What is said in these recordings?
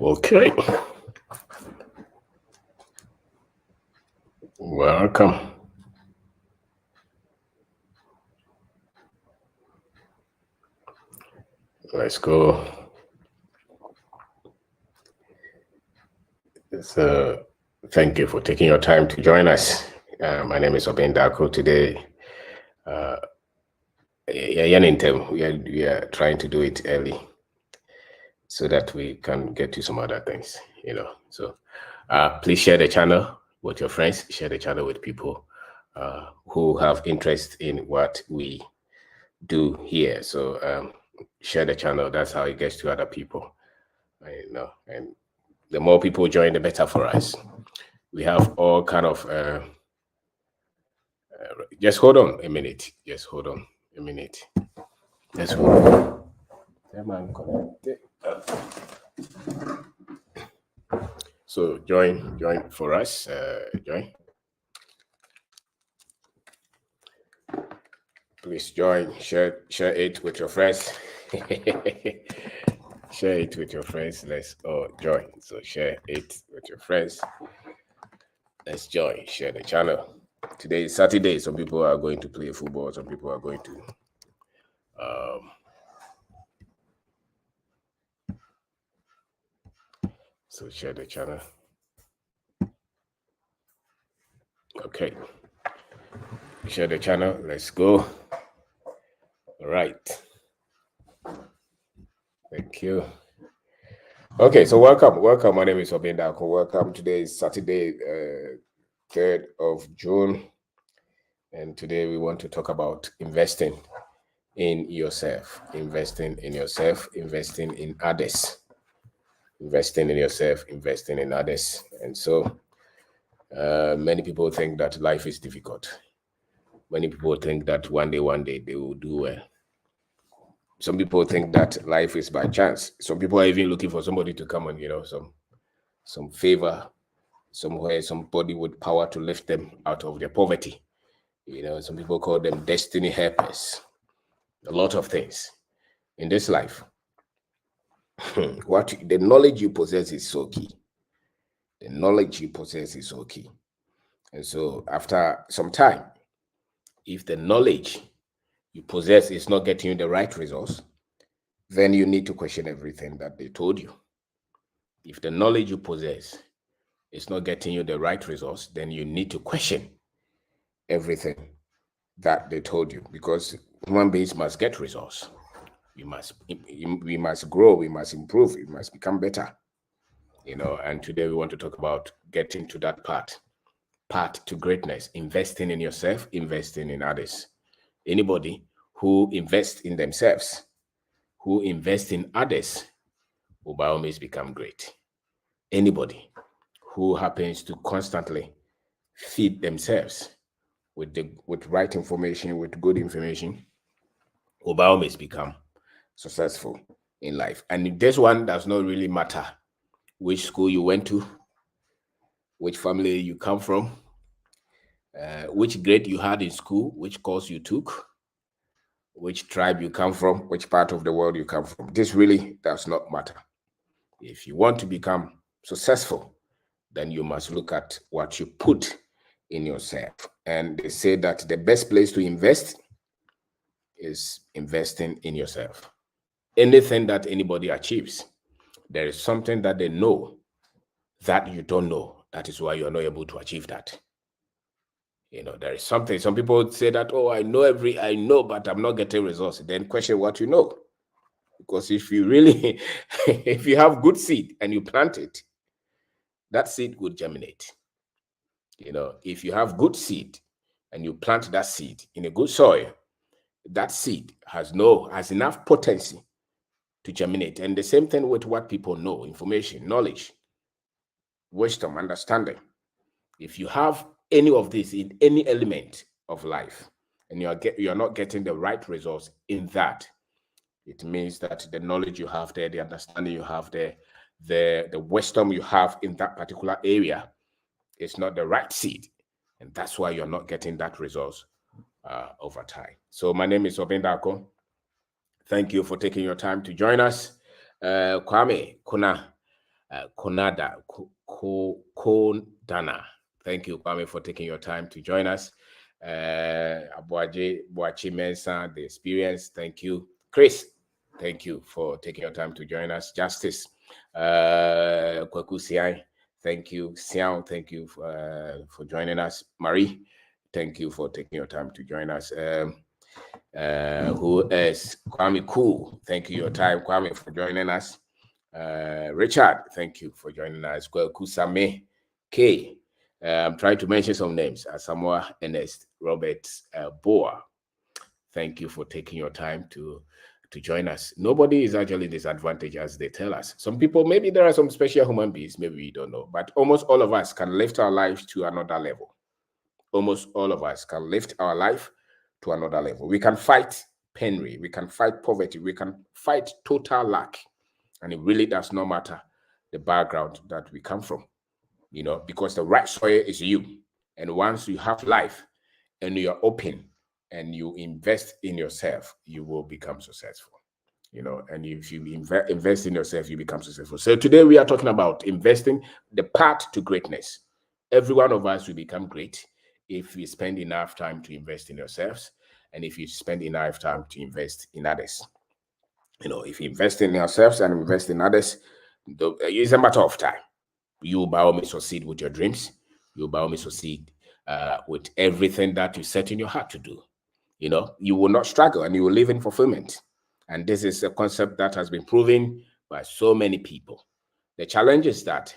Okay. Welcome. Let's go. So, thank you for taking your time to join us. My name is OBENG DARKO. Today, we are trying to do it early so that we can get to some other things, So, please share the channel with your friends. Share the channel with people who have interest in what we do here. So, share the channel. That's how it gets to other people. And the more people join, the better for us. We have all kind of. Just hold on a minute. Just hold on a minute. Just hold on. So join for us. Join. Please join. Share it with your friends. Share it with your friends. Let's all join. So share it with your friends. Let's join. Share the channel. Today is Saturday. Some people are going to play football. Some people are going to so share the channel. Okay. Share the channel. Let's go. All right. Thank you. Okay, so welcome. My name is OBENG DARKO. Welcome. Today is Saturday, 3rd of June. And today we want to talk about investing in yourself, investing in yourself, investing in others, investing in yourself, investing in others. And so many people think that life is difficult. Many people think that one day they will do well. Some people think that life is by chance. Some people are even looking for somebody to come and, some favor, somewhere, somebody with power to lift them out of their poverty. Some people call them destiny helpers. A lot of things in this life. The knowledge you possess is so key. The knowledge you possess is so key. And so after some time, if the knowledge you possess is not getting you the right results, then you need to question everything that they told you. If the knowledge you possess is not getting you the right results, then you need to question everything that they told you, because human beings must get results. We must grow, we must improve, we must become better. And today we want to talk about getting to that path to greatness, investing in yourself, investing in others. Anybody who invests in themselves, who invests in others, will by all means become great. Anybody who happens to constantly feed themselves with right information, with good information, will by all means become successful in life. And this one does not really matter which school you went to, which family you come from, which grade you had in school, which course you took, which tribe you come from, which part of the world you come from. This really does not matter. If you want to become successful, then you must look at what you put in yourself. And they say that the best place to invest is investing in yourself. Anything that anybody achieves, there is something that they know that you don't know. That is why you are not able to achieve that. There is something. Some people say that, oh, I know, but I'm not getting results. Then question what you know. Because if you really, if you have good seed and you plant it, that seed would germinate. If you have good seed and you plant that seed in a good soil, that seed has enough potency to germinate. And the same thing with what people know, information, knowledge, wisdom, understanding. If you have any of this in any element of life and you're not getting the right results in that, it means that the knowledge you have there, the understanding you have there, the wisdom you have in that particular area is not the right seed. And that's why you're not getting that results over time. So my name is OBENG DARKO. Thank you for taking your time to join us. Kwame, Kuna, Kodana. Thank you, Kwame, for taking your time to join us. Abuaje Boachi Mensa, the experience. Thank you, Chris. Thank you for taking your time to join us. Justice, Kwaku Siai. Thank you, Xiao. Thank you for joining us. Marie, thank you for taking your time to join us. Who is Kwame Cool? Thank you your time, Kwame, for joining us. Richard, thank you for joining us. Kusame K. I'm trying to mention some names. Asamoah Ernest, Robert Boa. Thank you for taking your time to join us. Nobody is actually disadvantaged as they tell us. Some people, maybe there are some special human beings, maybe we don't know, but almost all of us can lift our lives to another level. Almost all of us can lift our life to another level. We can fight penury, we can fight poverty, we can fight total lack. And it really does not matter the background that we come from, because the right soil is you. And once you have life and you're open and you invest in yourself, you will become successful. And if you invest in yourself, you become successful. So today we are talking about investing, the path to greatness. Every one of us will become great if we spend enough time to invest in yourselves, and if you spend enough time to invest in others. If you invest in yourselves and invest in others, it's a matter of time. You by all means succeed with your dreams. You by all means succeed with everything that you set in your heart to do. You will not struggle and you will live in fulfillment. And this is a concept that has been proven by so many people. The challenge is that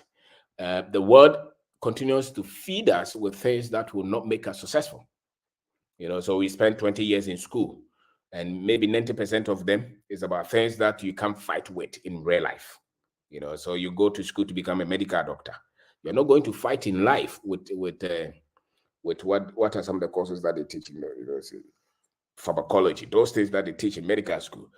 the world continues to feed us with things that will not make us successful. So we spend 20 years in school, and maybe 90% of them is about things that you can't fight with in real life. So you go to school to become a medical doctor. You're not going to fight in life with what are some of the courses that they teach in pharmacology, those things that they teach in medical school.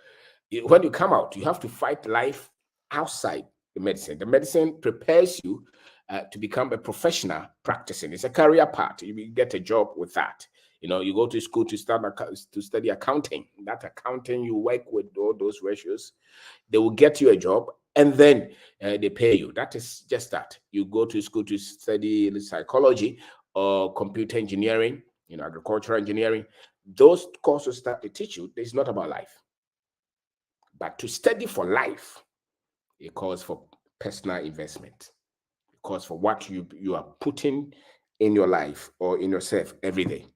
When you come out, you have to fight life outside the medicine. The medicine prepares you to become a professional practicing. It's a career path. You get a job with that. You go to school to study accounting. That accounting, you work with all those ratios. They will get you a job, and then they pay you. That is just that. You go to school to study psychology or computer engineering, agricultural engineering. Those courses that they teach you, it's not about life. But to study for life, it calls for personal investment. It calls for what you are putting in your life or in yourself every day.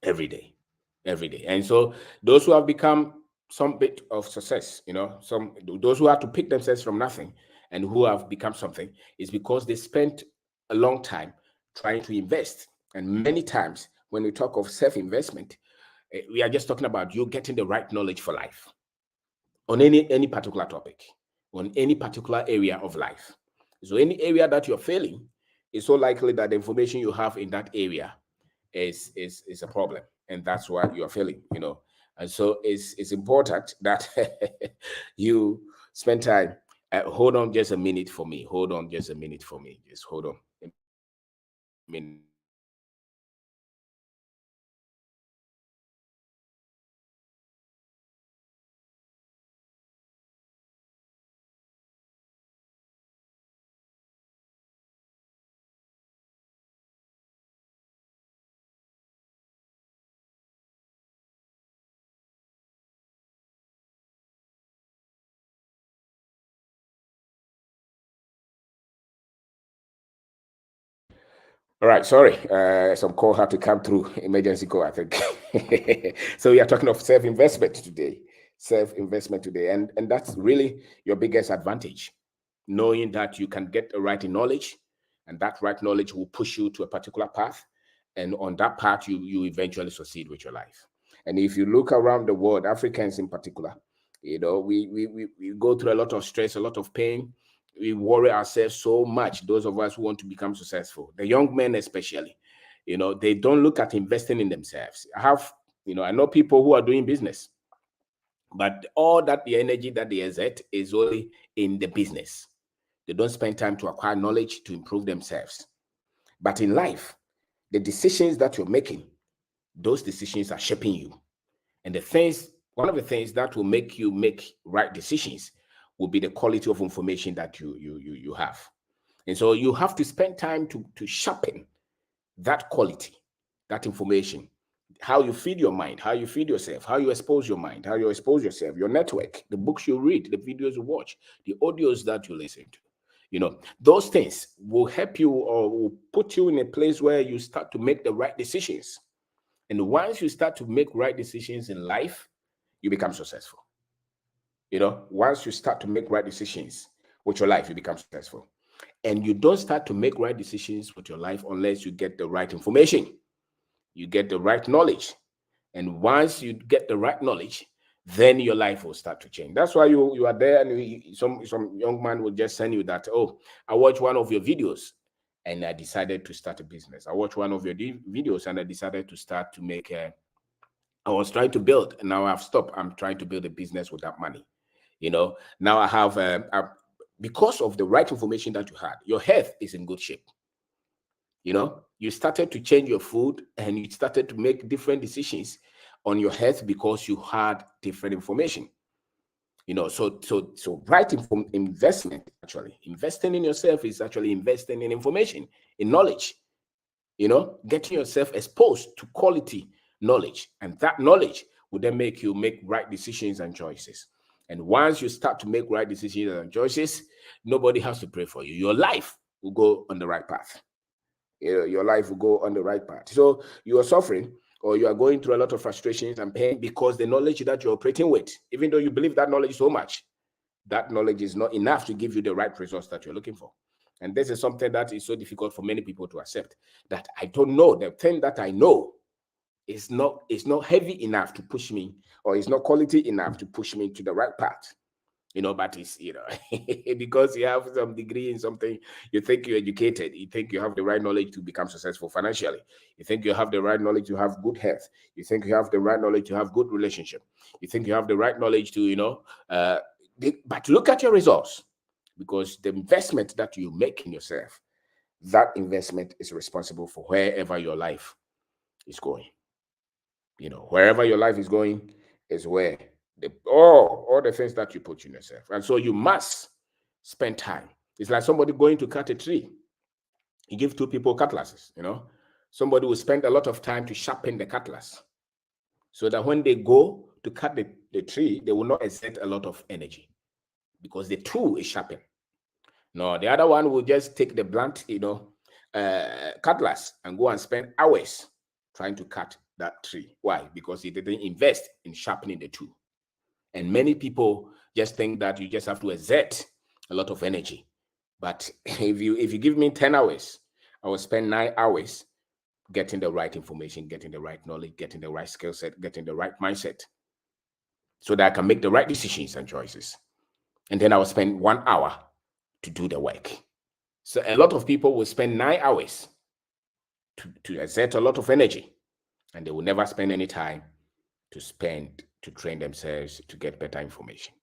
And so those who have become some bit of success, those who have to pick themselves from nothing and who have become something, is because they spent a long time trying to invest. And many times when we talk of self-investment, we are just talking about you getting the right knowledge for life on any particular topic, on any particular area of life. So any area that you're failing, it's so likely that the information you have in that area is a problem, and that's why you're failing. And so it's important that you spend time. Hold on just a minute for me. Just hold on a minute. All right, sorry, some call had to come through, emergency call, I think. So we are talking of self-investment today, and that's really your biggest advantage, knowing that you can get the right knowledge, and that right knowledge will push you to a particular path, and on that path, you eventually succeed with your life. And if you look around the world, Africans in particular, we go through a lot of stress, a lot of pain. We worry ourselves so much, those of us who want to become successful, the young men especially. They don't look at investing in themselves. I know people who are doing business, but all that the energy that they exert is only in the business. They don't spend time to acquire knowledge to improve themselves. But in life, the decisions that you're making, those decisions are shaping you. And one of the things that will make you make right decisions will be the quality of information that you have. And so you have to spend time to sharpen that quality, that information, how you feed your mind, how you feed yourself, how you expose your mind, how you expose yourself, your network, the books you read, the videos you watch, the audios that you listen to. You know, those things will help you or will put you in a place where you start to make the right decisions. And once you start to make right decisions in life, you become successful. You know, once you start to make right decisions with your life, you become successful. And you don't start to make right decisions with your life unless you get the right information, you get the right knowledge. And once you get the right knowledge, then your life will start to change. That's why you are there, and some young man will just send you that, oh, I watched one of your videos and I decided to start a business. I watched one of your videos and I decided to start to make I was trying to build, and now I've stopped. I'm trying to build a business with that money. You know, now I have because of the right information that you had, your health is in good shape. You know, you started to change your food and you started to make different decisions on your health because you had different information. You know, so right investment, actually investing in yourself is actually investing in information, in knowledge. You know, getting yourself exposed to quality knowledge, and that knowledge will then make you make right decisions and choices. And once you start to make right decisions and choices, nobody has to pray for you. Your life will go on the right path. You know, your life will go on the right path. So you are suffering, or you are going through a lot of frustrations and pain because the knowledge that you're operating with, even though you believe that knowledge so much, that knowledge is not enough to give you the right results that you're looking for. And this is something that is so difficult for many people to accept, that I don't know. The thing that I know is not heavy enough to push me, or it's not quality enough to push me to the right path. You know, but it's, you know, because you have some degree in something, you think you're educated, you think you have the right knowledge to become successful financially, you think you have the right knowledge to have good health, you think you have the right knowledge to have good relationship, you think you have the right knowledge to, you know, but look at your results, because the investment that you make in yourself, that investment is responsible for wherever your life is going. You know, wherever your life is going is where all the things that you put in yourself. And so you must spend time. It's like somebody going to cut a tree. You give two people cutlasses, you know. Somebody will spend a lot of time to sharpen the cutlass, so that when they go to cut the tree, they will not exert a lot of energy because the tool is sharpened. No, the other one will just take the blunt, you know, cutlass and go and spend hours trying to cut that tree. Why? Because he didn't invest in sharpening the tool. And many people just think that you just have to exert a lot of energy. But if you give me 10 hours, I will spend 9 hours getting the right information, getting the right knowledge, getting the right skill set, getting the right mindset, so that I can make the right decisions and choices. And then I will spend 1 hour to do the work. So a lot of people will spend 9 hours to exert a lot of energy, and they will never spend any time to train themselves to get better information.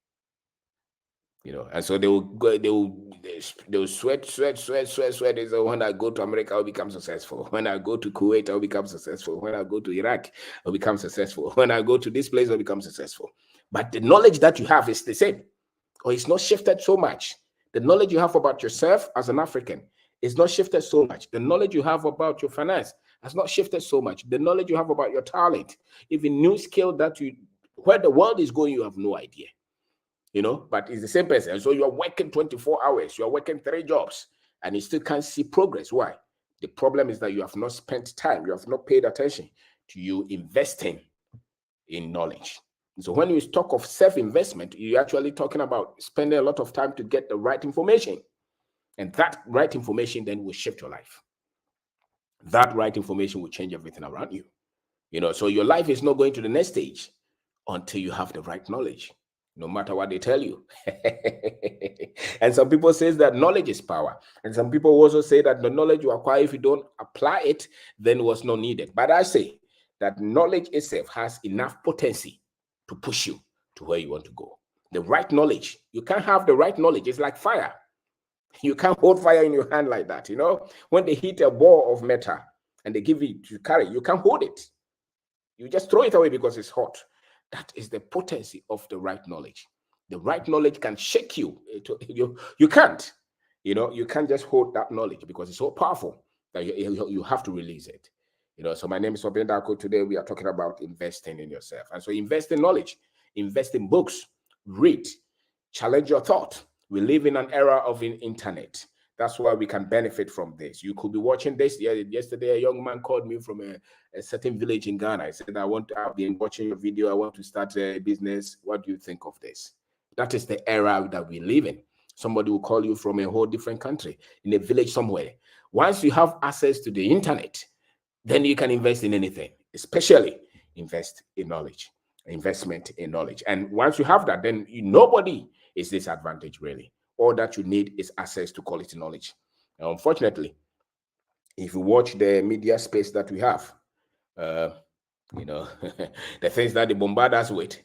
You know, and so they will sweat. They say, when I go to America, I'll become successful. When I go to Kuwait, I'll become successful. When I go to Iraq, I'll become successful. When I go to this place, I'll become successful. But the knowledge that you have is the same, or it's not shifted so much. The knowledge you have about yourself as an African is not shifted so much. The knowledge you have about your finance has not shifted so much. The knowledge you have about your talent, even new skill where the world is going, you have no idea. You know, but it's the same person. So you're working 24 hours, you're working 3 jobs, and you still can't see progress. Why? The problem is that you have not spent time, you have not paid attention to you investing in knowledge. So when you talk of self-investment, you're actually talking about spending a lot of time to get the right information. And that right information then will shift your life. That right information will change everything around you. You know, so your life is not going to the next stage until you have the right knowledge, no matter what they tell you. And some people say that knowledge is power. And some people also say that the knowledge you acquire, if you don't apply it, then it was not needed. But I say that knowledge itself has enough potency to push you to where you want to go. The right knowledge, you can't have the right knowledge. It's like fire. You can't hold fire in your hand like that. You know, when they hit a ball of metal and they give it to carry, you can't hold it. You just throw it away because it's hot. That is the potency of the right knowledge. The right knowledge can shake you. You can't. You can't just hold that knowledge because it's so powerful that you have to release it. So my name is OBENG DARKO. Today we are talking about investing in yourself. And so invest in knowledge, invest in books, read, challenge your thought. We live in an era of internet. That's why we can benefit from this. You could be watching this. Yesterday, a young man called me from a certain village in Ghana. I said, I've been watching your video. I want to start a business. What do you think of this? That is the era that we live in. Somebody will call you from a whole different country, in a village somewhere. Once you have access to the internet, then you can invest in anything, especially invest in knowledge, investment in knowledge. And once you have that, then nobody is disadvantaged, really. All that you need is access to quality knowledge. Now, unfortunately, if you watch the media space that we have, the things that they bombard us with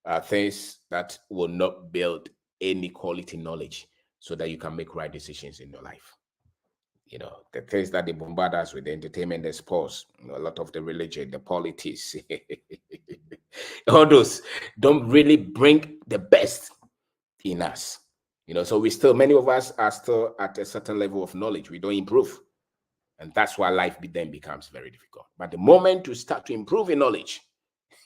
are things that will not build any quality knowledge so that you can make right decisions in your life. The things that they bombard us with, the entertainment, the sports, a lot of the religion, the politics, all those don't really bring the best in us. So many of us are still at a certain level of knowledge. We don't improve. And that's why life then becomes very difficult. But the moment you start to improve in knowledge,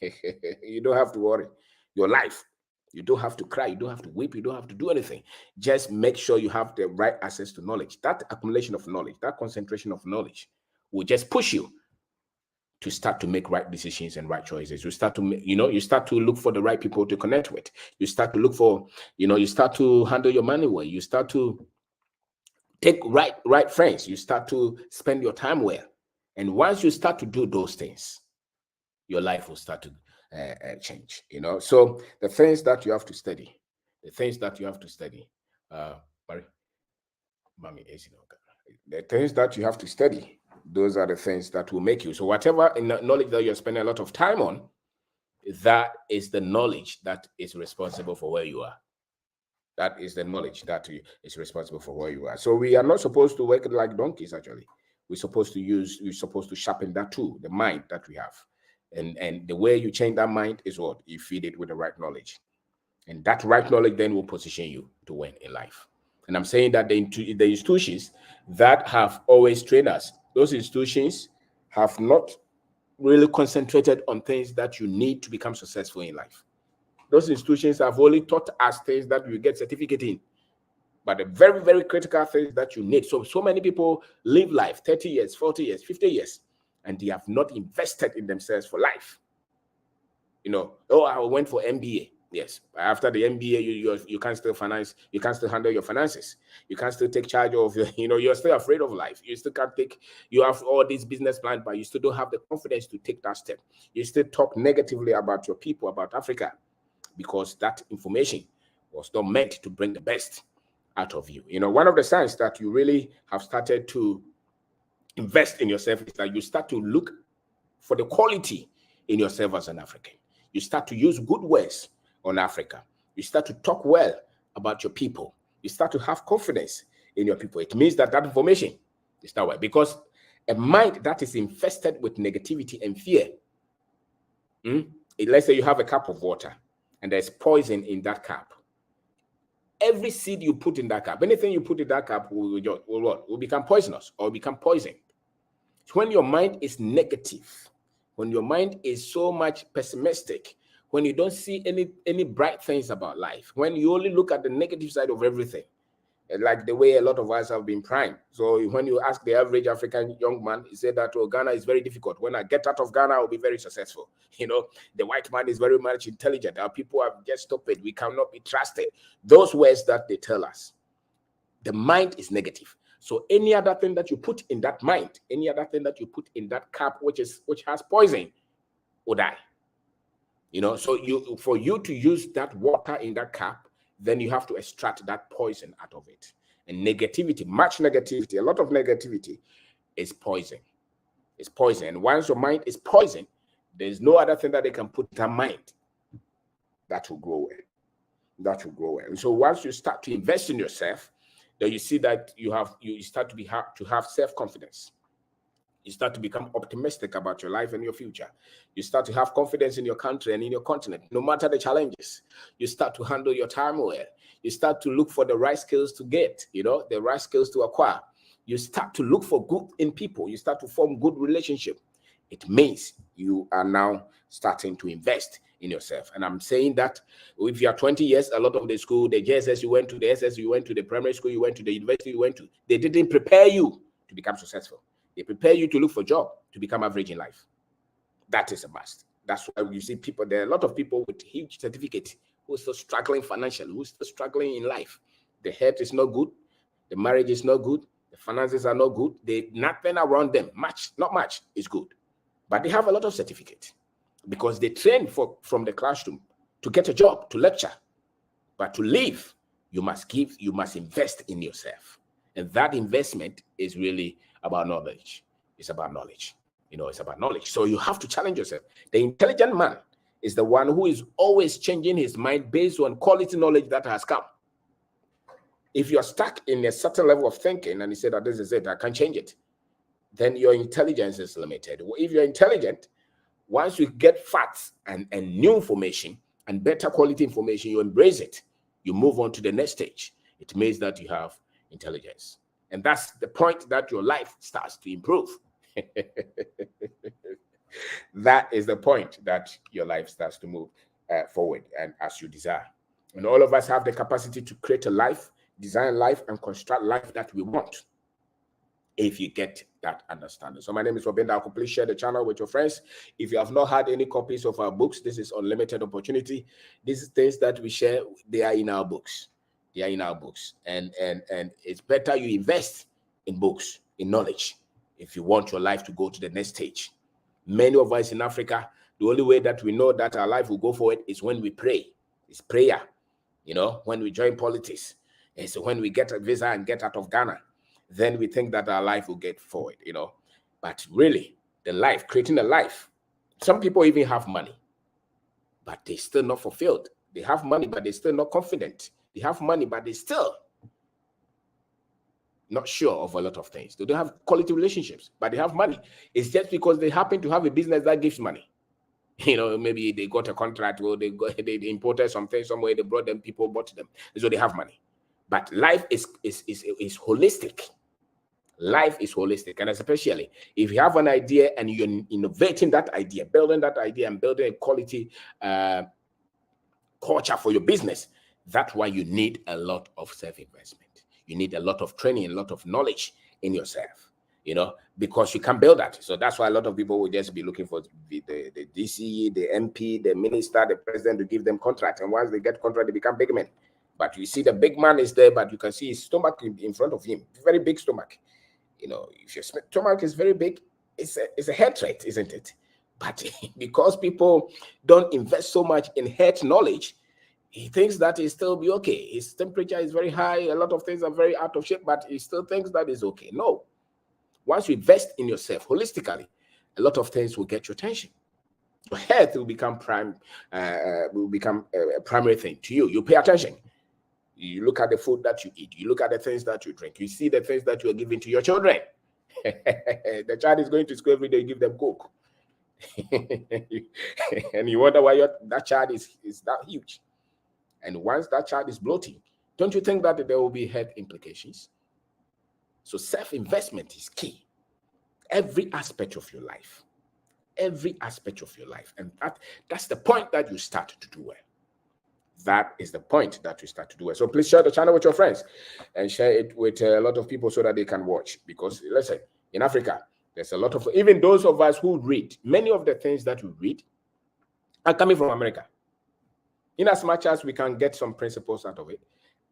you don't have to worry. Your life, you don't have to cry, you don't have to weep, you don't have to do anything. Just make sure you have the right access to knowledge. That accumulation of knowledge, that concentration of knowledge will just push you to start to make right decisions and right choices. You start to, you start to look for the right people to connect with. You start to look for, you start to handle your money well. You start to take right friends. You start to spend your time well. And once you start to do those things, your life will start to change. So the things that you have to study, the things that you have to study, the things that you have to study, those are the things that will make you. So whatever knowledge that you're spending a lot of time on, that is the knowledge that is responsible for where you are. That is the knowledge that is responsible for where you are. So we are not supposed to work like donkeys, actually. We're supposed to sharpen that tool, the mind that we have. And the way you change that mind is what? You feed it with the right knowledge. And that right knowledge then will position you to win in life. And I'm saying that the institutions that have always trained us, those institutions have not really concentrated on things that you need to become successful in life. Those institutions have only taught us things that you get certificate in, but the very, very critical things that you need. So many people live life 30 years, 40 years, 50 years, and they have not invested in themselves for life. I went for MBA. Yes, after the MBA, you can still finance, you can still handle your finances. You can still take charge of, you're still afraid of life. You still can't you have all these business plans, but you still don't have the confidence to take that step. You still talk negatively about your people, about Africa, because that information was not meant to bring the best out of you. One of the signs that you really have started to invest in yourself is that you start to look for the quality in yourself as an African. You start to use good words on Africa. You start to talk well about your people. You start to have confidence in your people. It means that information is that way, because a mind that is infested with negativity and fear, let's say you have a cup of water and there's poison in that cup. Every seed you put in that cup, anything you put in that cup will become poisonous or become poison. When your mind is negative, when your mind is so much pessimistic, when you don't see any bright things about life, when you only look at the negative side of everything, like the way a lot of us have been primed. So when you ask the average African young man, he said that, Ghana is very difficult. When I get out of Ghana, I'll be very successful. The white man is very much intelligent. Our people are just stupid. We cannot be trusted. Those words that they tell us, the mind is negative. So any other thing that you put in that mind, any other thing that you put in that cup, which has poison, will die. So for you to use that water in that cup, then you have to extract that poison out of it. And negativity, much negativity, a lot of negativity is poison. It's poison. And once your mind is poison, there's no other thing that they can put in that mind that will grow well. That will grow well. And so once you start to invest in yourself, then you see that you start to have self-confidence. You start to become optimistic about your life and your future. You start to have confidence in your country and in your continent, no matter the challenges. You start to handle your time well. You start to look for the right skills to get, the right skills to acquire. You start to look for good in people. You start to form good relationship. It means you are now starting to invest in yourself. And I'm saying that if you are 20 years, a lot of the school, the JSS you went to, the SS you went to, the primary school you went to, the university you went to, they didn't prepare you to become successful. They prepare you to look for a job, to become average in life. That is a must. That's why you see people, there are a lot of people with huge certificates who are still struggling financially, who are still struggling in life. The health is not good. The marriage is not good. The finances are not good. Nothing around them, not much is good. But they have a lot of certificates because they train from the classroom to get a job, to lecture. But to live, you must invest in yourself. And that investment is really about knowledge. It's about knowledge. It's about knowledge. So you have to challenge yourself. The intelligent man is the one who is always changing his mind based on quality knowledge that has come. If you're stuck in a certain level of thinking and you say that this is it, I can't change it, then your intelligence is limited. If you're intelligent, once you get facts and new information and better quality information, you embrace it. You move on to the next stage. It means that you have intelligence. And that's the point that your life starts to improve. That is the point that your life starts to move forward and as you desire. And all of us have the capacity to create a life, design life, and construct life that we want, if you get that understanding. So my name is OBENG DARKO. Please share the channel with your friends. If you have not had any copies of our books, this is unlimited opportunity. These things that we share, they are in our books. They are in our books. And it's better you invest in books, in knowledge, if you want your life to go to the next stage. Many of us in Africa, the only way that we know that our life will go forward is when we pray. It's prayer. When we join politics. And so when we get a visa and get out of Ghana, then we think that our life will get forward, But really, creating a life, some people even have money, but they're still not fulfilled. They have money, but they're still not confident. They have money, but they're still not sure of a lot of things. They don't have quality relationships, but they have money. It's just because they happen to have a business that gives money. Maybe they got a contract or they imported something somewhere, they brought them, people bought them, so they have money. But life is holistic. Life is holistic, and especially if you have an idea and you're innovating that idea, building that idea, and building a quality culture for your business, that's why you need a lot of self-investment. You need a lot of training, a lot of knowledge in yourself, because you can build that. So that's why a lot of people will just be looking for the DC, the MP, the minister, the president to give them contract. And once they get contract, they become big men. But you see the big man is there, but you can see his stomach in front of him. Very big stomach. If your stomach is very big, it's a head trait, isn't it? But because people don't invest so much in head knowledge, he thinks that he still be okay. His temperature is very high. A lot of things are very out of shape, but he still thinks that is okay. No. Once you invest in yourself holistically, a lot of things will get your attention. Your health will become a primary thing to you. You pay attention. You look at the food that you eat. You look at the things that you drink. You see the things that you are giving to your children. The child is going to school every day. You give them Coke. And you wonder why that child is that huge. And once that child is bloating, don't you think that there will be health implications? So self-investment is key. Every aspect of your life. Every aspect of your life. And that's the point that you start to do well. That is the point that you start to do it. So please share the channel with your friends and share it with a lot of people so that they can watch. Because listen, in Africa, there's a lot of, even those of us who read, many of the things that we read are coming from America. In as much as we can get some principles out of it,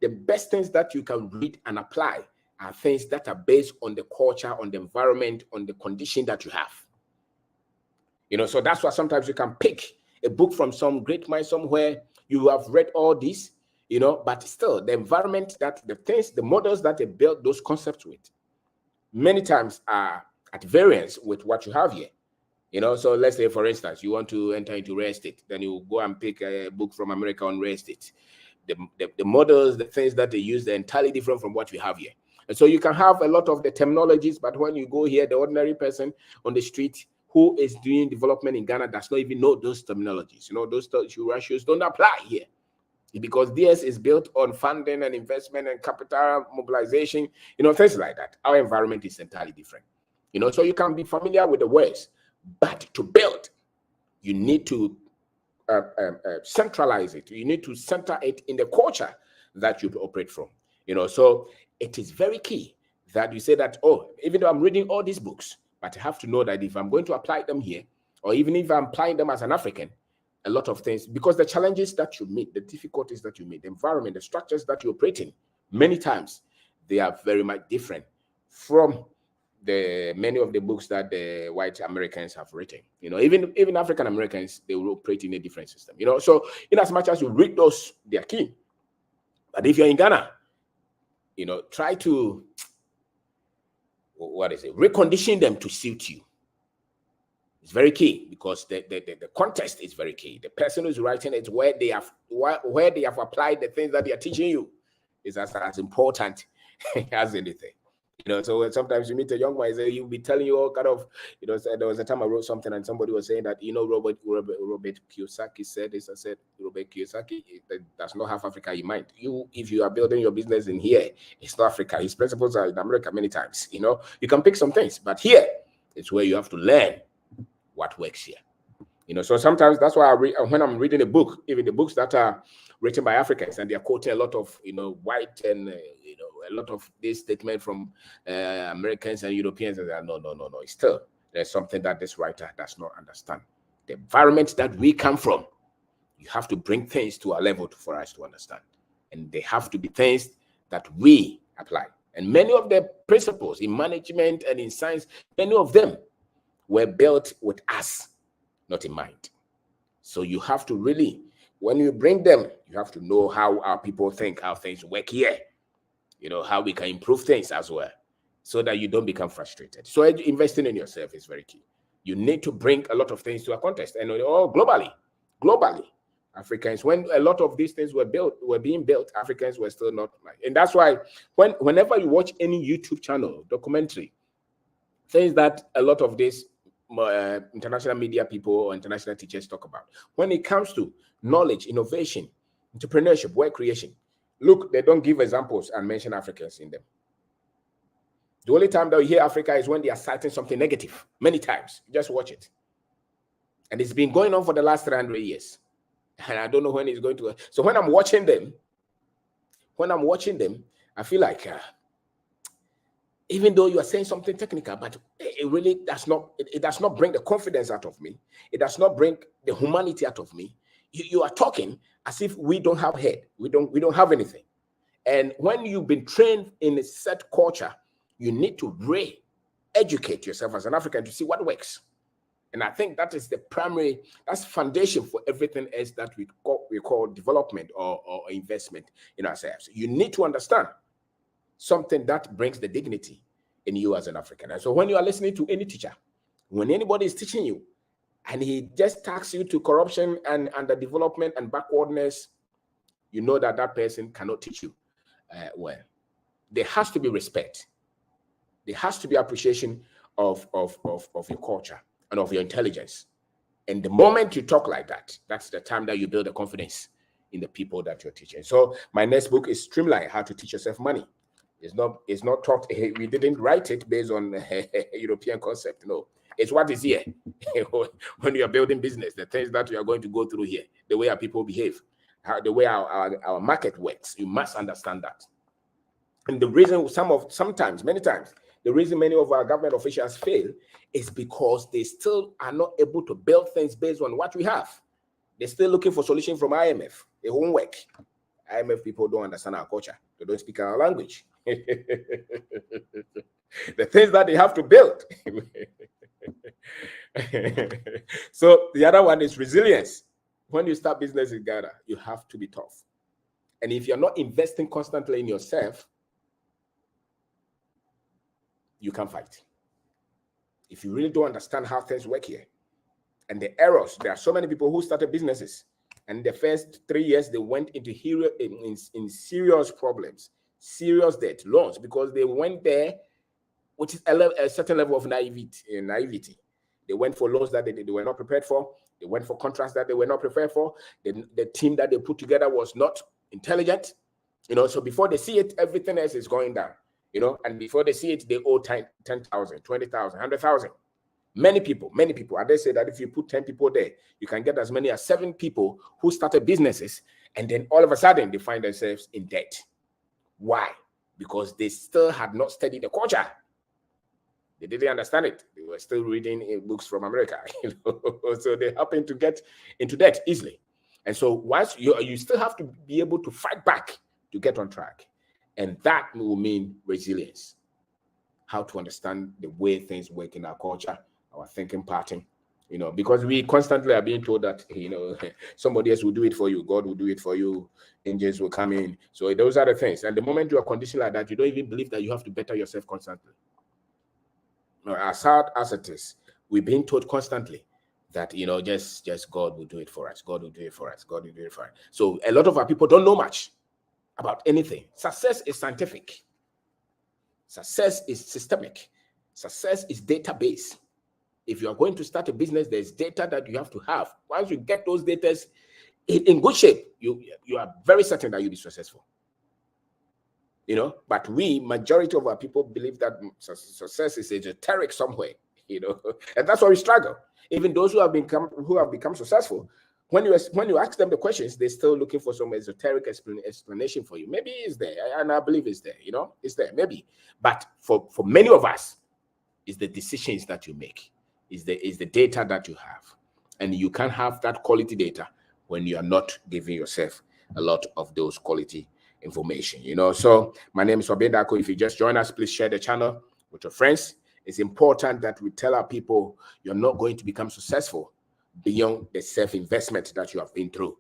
the best things that you can read and apply are things that are based on the culture, on the environment, on the condition that you have. So that's why sometimes you can pick a book from some great mind somewhere. You have read all this, but still the environment the models that they built those concepts with, many times are at variance with what you have here. So let's say, for instance, you want to enter into real estate, then you go and pick a book from America on real estate. The models, the things that they use, they're entirely different from what we have here. And so you can have a lot of the terminologies, but when you go here, the ordinary person on the street who is doing development in Ghana does not even know those terminologies. You know, those ratios don't apply here, because theirs is built on funding and investment and capital mobilization, you know, things like that. Our environment is entirely different. You know, so you can be familiar with the words, but to build, you need to centralize it. You need to center it in the culture that you operate from. You know, so it is very key that you say that, oh, even though I'm reading all these books, but I have to know that if I'm going to apply them here, or even if I'm applying them as an African, a lot of things, because the challenges that you meet, the difficulties that you meet, the environment, the structures that you operate in, many times they are very much different from the many of the books that the white Americans have written. You know, even African Americans, they will operate in a different system. You know, so in as much as you read those, they are key. But if you're in Ghana, you know, try to recondition them to suit you. It's very key, because the context is very key. The person who's writing it, where they have applied the things that they are teaching you, is as important as anything. You know, so sometimes you meet a young man, he'll be telling you all kind of, you know, there was a time I wrote something and somebody was saying that, you know, Robert Kiyosaki said this. I said, Robert Kiyosaki does not have Africa in mind. If you are building your business in here, it's not Africa. His principles are in America many times. You know, you can pick some things, but here it's where you have to learn what works here. You know, so sometimes that's why when I'm reading a book, even the books that are written by Africans, and they're quoting a lot of, you know, white and, you know, a lot of this statement from Americans and Europeans, and no. Still, there's something that this writer does not understand. The environment that we come from, you have to bring things to our level for us to understand. And they have to be things that we apply. And many of the principles in management and in science, many of them were built with us, not in mind. So you have to really, when you bring them, you have to know how our people think, how things work here, you know, how we can improve things as well, so that you don't become frustrated. So investing in yourself is very key. You need to bring a lot of things to a context, and globally, Africans, when a lot of these things were being built, Africans were still not like, and that's why whenever you watch any YouTube channel documentary, things that a lot of these international media people or international teachers talk about, when it comes to knowledge, innovation, entrepreneurship, work creation, look, they don't give examples and mention Africans in them. The only time that you hear Africa is when they are citing something negative. Many times, just watch it, and it's been going on for the last 300 years, and I don't know when it's going to. So when I'm watching them, I feel like even though you are saying something technical, but it really does not. It does not bring the confidence out of me. It does not bring the humanity out of me. You are talking as if we don't have head. We don't have anything. And when you've been trained in a set culture, you need to re-educate yourself as an African to see what works. And I think that is that's foundation for everything else that we call development or investment in ourselves. You need to understand something that brings the dignity in you as an African. And so when you are listening to any teacher, when anybody is teaching you, and he just takes you to corruption and underdevelopment and backwardness, you know that person cannot teach you well. There has to be respect. There has to be appreciation of your culture and of your intelligence. And the moment you talk like that, that's the time that you build a confidence in the people that you're teaching. So my next book is Streamline: How to Teach Yourself Money. It's not taught. We didn't write it based on a European concept. No, it's what is here. When you are building business, the things that you are going to go through here, the way our people behave, the way our market works, you must understand that. And the reason many times, the reason many of our government officials fail is because they still are not able to build things based on what we have. They're still looking for solutions from IMF. It won't work. IMF people don't understand our culture. They don't speak our language. The things that they have to build. So the other one is resilience. When you start business in Ghana, you have to be tough. And if you're not investing constantly in yourself, you can fight. If you really don't understand how things work here and the errors, there are so many people who started businesses, and the first 3 years they went into serious problems, serious debt, loans, because they went there, which is a certain level of naivety. They went for loans that they were not prepared for. They went for contracts that they were not prepared for. The team that they put together was not intelligent. So before they see it, everything else is going down. And before they see it, they owe 10,000, 20,000, 100,000. Many people, and they say that if you put 10 people there, you can get as many as 7 people who started businesses, and then all of a sudden they find themselves in debt. Why? Because they still had not studied the culture. They didn't understand it. They were still reading books from America, so they happen to get into debt easily. And so once you still have to be able to fight back to get on track. And that will mean resilience. How to understand the way things work in our culture, our thinking pattern, because we constantly are being told that, somebody else will do it for you. God will do it for you. Angels will come in. So those are the things. And the moment you are conditioned like that, you don't even believe that you have to better yourself constantly. As hard as it is, we're being told constantly that, just God will do it for us. God will do it for us. God will do it for us. So a lot of our people don't know much about anything. Success is scientific. Success is systemic. Success is database. If you are going to start a business, there's data that you have to have. Once you get those data in good shape, you are very certain that you'll be successful. But majority of our people believe that success is esoteric somewhere, and that's why we struggle. Even those who have become successful, when you ask them the questions, they're still looking for some esoteric explanation for you. Maybe it's there, and I believe it's there. It's there, maybe. But for many of us, it's the decisions that you make, is the data that you have, and you can't have that quality data when you are not giving yourself a lot of those quality information. So my name is OBENG DARKO. If you just join us, please share the channel with your friends. It's important that we tell our people you're not going to become successful beyond the self-investment that you have been through.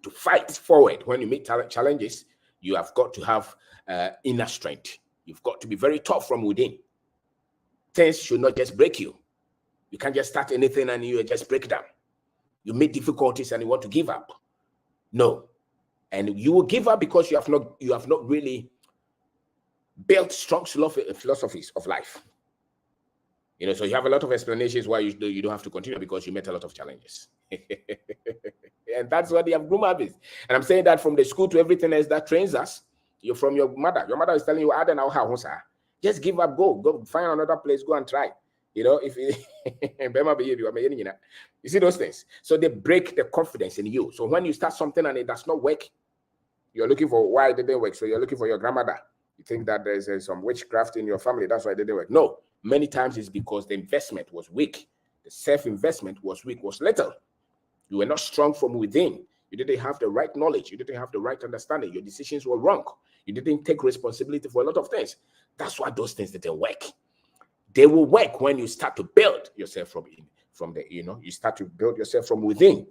To fight forward when you meet challenges, you have got to have inner strength. You've got to be very tough from within. Things should not just break you. You can't just start anything and you just break down. You meet difficulties and you want to give up. No. And you will give up because you have not really built strong philosophies of life. So you have a lot of explanations why you don't have to continue, because you met a lot of challenges. And that's what they have grown up with. And I'm saying that from the school to everything else that trains us, you're from your mother. Your mother is telling you, just give up, go find another place, go and try. If you see those things. So they break the confidence in you. So when you start something and it does not work, you're looking for why it didn't work. So you're looking for your grandmother. You think that there's some witchcraft in your family. That's why it didn't work. No, many times it's because the investment was weak. The self-investment was weak, was little. You were not strong from within. You didn't have the right knowledge. You didn't have the right understanding. Your decisions were wrong. You didn't take responsibility for a lot of things. That's why those things didn't work. They will work when you start to build yourself you start to build yourself from within.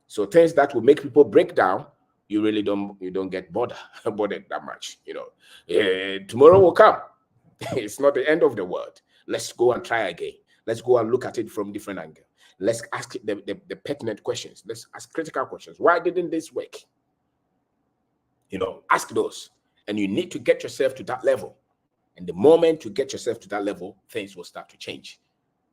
So things that will make people break down, you really don't get bothered that much. Tomorrow will come. It's not the end of the world. Let's go and try again. Let's go and look at it from different angle. Let's ask the pertinent questions. Let's ask critical questions. Why didn't this work? Ask those. And you need to get yourself to that level. And the moment you get yourself to that level, things will start to change.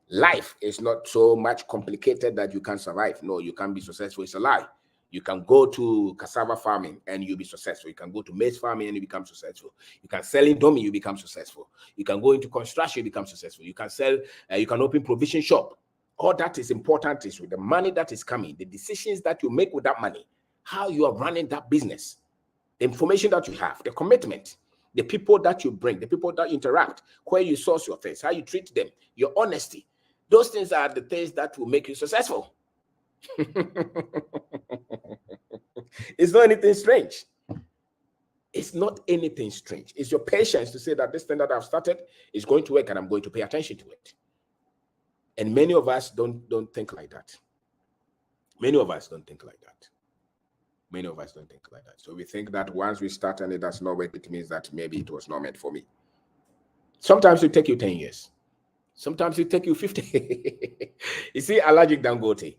Life is not so much complicated that you can't survive. No, you can't be successful. It's a lie. You can go to cassava farming and you'll be successful. You can go to maize farming and you become successful. You can sell indomie, you become successful. You can go into construction, you become successful. You can sell, you can open provision shop. All that is important is with the money that is coming, the decisions that you make with that money, how you are running that business, the information that you have, the commitment, the people that you bring, the people that interact, where you source your things, how you treat them, your honesty. Those things are the things that will make you successful. It's not anything strange. It's not anything strange. It's your patience to say that this thing that I've started is going to work and I'm going to pay attention to it. And many of us don't think like that. Many of us don't think like that. Many of us don't think like that. So we think that once we start and it does not work, it means that maybe it was not meant for me. Sometimes it take you 10 years. Sometimes it take you 50. You see, Allergic Dangote,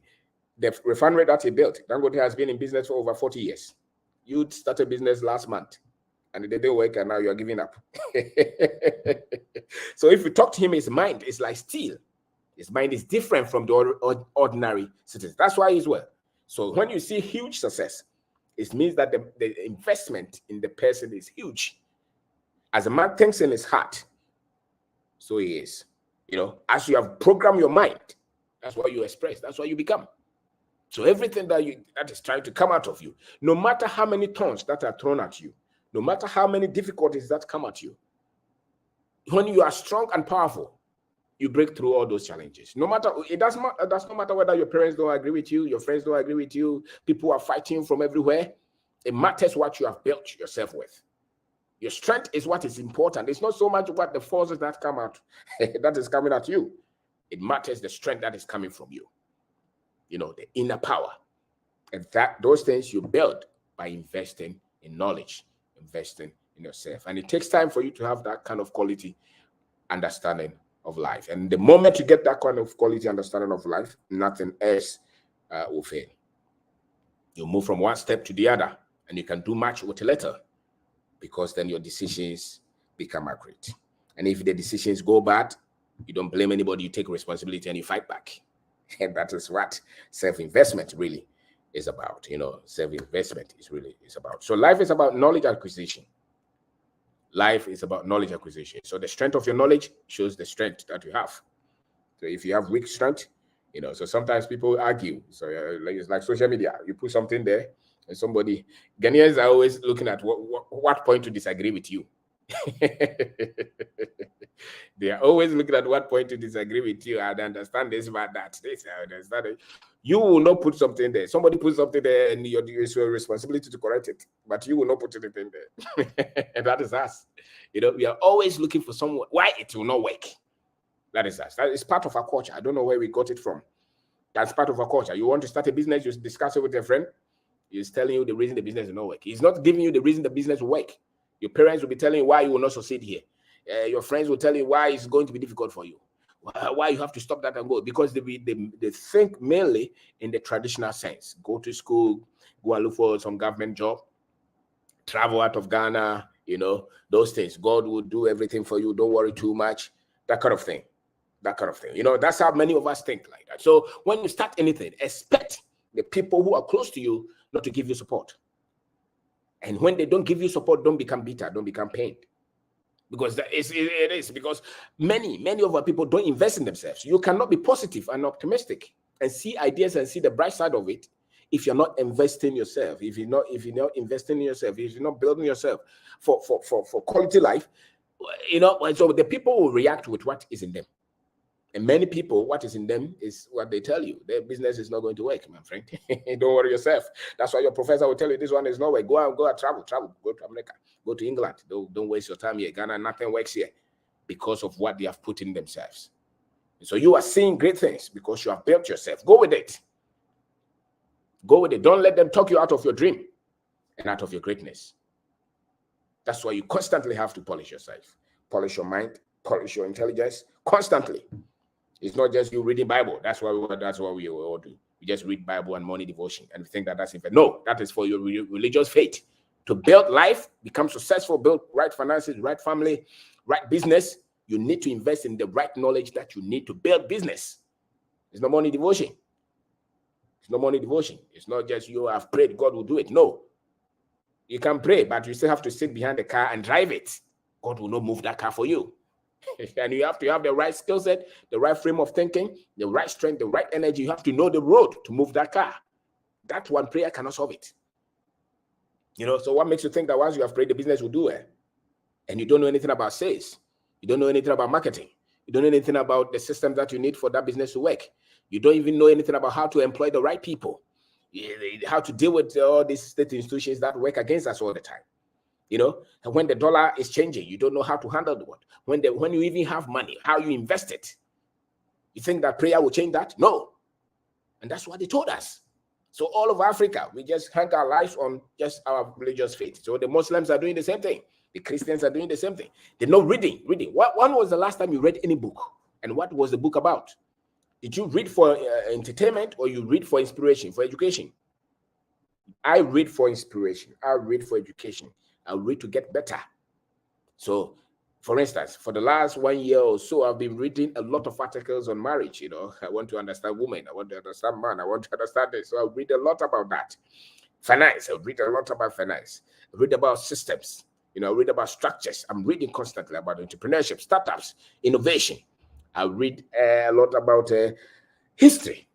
the refinery that he built, Dangote has been in business for over 40 years. You started business last month. and it didn't work, and now you're giving up. So if you talk to him, his mind is like steel. His mind is different from the ordinary citizens. That's why he's well. So when you see huge success, it means that the investment in the person is huge. As a man thinks in his heart, so he is. You know, as you have programmed your mind, that's what you express. That's what you become. So everything that is trying to come out of you, no matter how many thorns that are thrown at you, no matter how many difficulties that come at you, when you are strong and powerful, you break through all those challenges. No matter, it does not matter whether your parents don't agree with you, your friends don't agree with you, people are fighting from everywhere. It matters what you have built yourself with. Your strength is what is important. It's not so much what the forces that come out that is coming at you. It matters the strength that is coming from you. You know, the inner power. And those things you build by investing in knowledge, investing in yourself. And it takes time for you to have that kind of quality understanding of life. And the moment you get that kind of quality understanding of life, nothing else will fail. You move from one step to the other, and you can do much with a little, because then your decisions become accurate. And if the decisions go bad, you don't blame anybody, you take responsibility and you fight back. And that is what self-investment really is about. You know, self-investment is about. So life is about knowledge acquisition. Life is about knowledge acquisition. So the strength of your knowledge shows the strength that you have. So if you have weak strength, you know, so sometimes people argue. So it's like social media. You put something there, and somebody, Ghanaians are always looking at what point to disagree with you. They are always looking at what point to disagree with you. I understand this, but that. This, I understand it. You will not put something there. Somebody puts something there, and it's your responsibility to correct it. But you will not put anything there. And that is us. You know, we are always looking for someone why it will not work. That is us. That is part of our culture. I don't know where we got it from. That's part of our culture. You want to start a business, you discuss it with your friend. He's telling you the reason the business will not work. He's not giving you the reason the business will work. Your parents will be telling you why you will not succeed here. Your friends will tell you why it's going to be difficult for you. Why you have to stop that and go. Because they think mainly in the traditional sense. Go to school, go and look for some government job, travel out of Ghana, you know, those things. God will do everything for you. Don't worry too much. That kind of thing. That kind of thing. You know, that's how many of us think like that. So when you start anything, expect the people who are close to you not to give you support. And when they don't give you support, don't become bitter, don't become pained. Because it is because many of our people don't invest in themselves. You cannot be positive and optimistic and see ideas and see the bright side of it if you're not investing in yourself, if you're not investing in yourself, if you're not building yourself for quality life, you know, so the people will react with what is in them. And many people, what is in them is what they tell you. Their business is not going to work, my friend. Don't worry yourself. That's why your professor will tell you this one is not work. Go out, travel, go to America, go to England. Don't waste your time here. Ghana, nothing works here because of what they have put in themselves. So you are seeing great things because you have built yourself. Go with it. Go with it. Don't let them talk you out of your dream and out of your greatness. That's why you constantly have to polish yourself. Polish your mind, polish your intelligence constantly. It's not just you reading Bible. That's what we all do. We just read Bible and morning devotion and we think that that's it. No, that is for your religious faith. To build life, become successful, build right finances, right family, right business, you need to invest in the right knowledge that you need to build business. It's not morning devotion. It's not morning devotion. It's not just you have prayed, God will do it. No. You can pray, but you still have to sit behind the car and drive it. God will not move that car for you. And you have to have the right skill set, the right frame of thinking, the right strength, the right energy. You have to know the road to move that car. That one prayer cannot solve it. You know, so what makes you think that once you have prayed, the business will do it? And you don't know anything about sales. You don't know anything about marketing. You don't know anything about the systems that you need for that business to work. You don't even know anything about how to employ the right people, how to deal with all these state institutions that work against us all the time. You know, and when the dollar is changing, you don't know how to handle the what. When you even have money, how you invest it. You think that prayer will change that? No. And that's what they told us. So all of Africa, we just hang our lives on just our religious faith. So the Muslims are doing the same thing. The Christians are doing the same thing. They're not reading. When was the last time you read any book? And what was the book about? Did you read for entertainment or you read for inspiration, for education? I read for inspiration. I read for education. I'll read to get better. So, for instance, for the last 1 year or so, I've been reading a lot of articles on marriage. You know, I want to understand women, I want to understand man, I want to understand this. So I'll read a lot about that. Finance, I'll read a lot about finance. I read about systems, you know, I read about structures. I'm reading constantly about entrepreneurship, startups, innovation. I read a lot about history,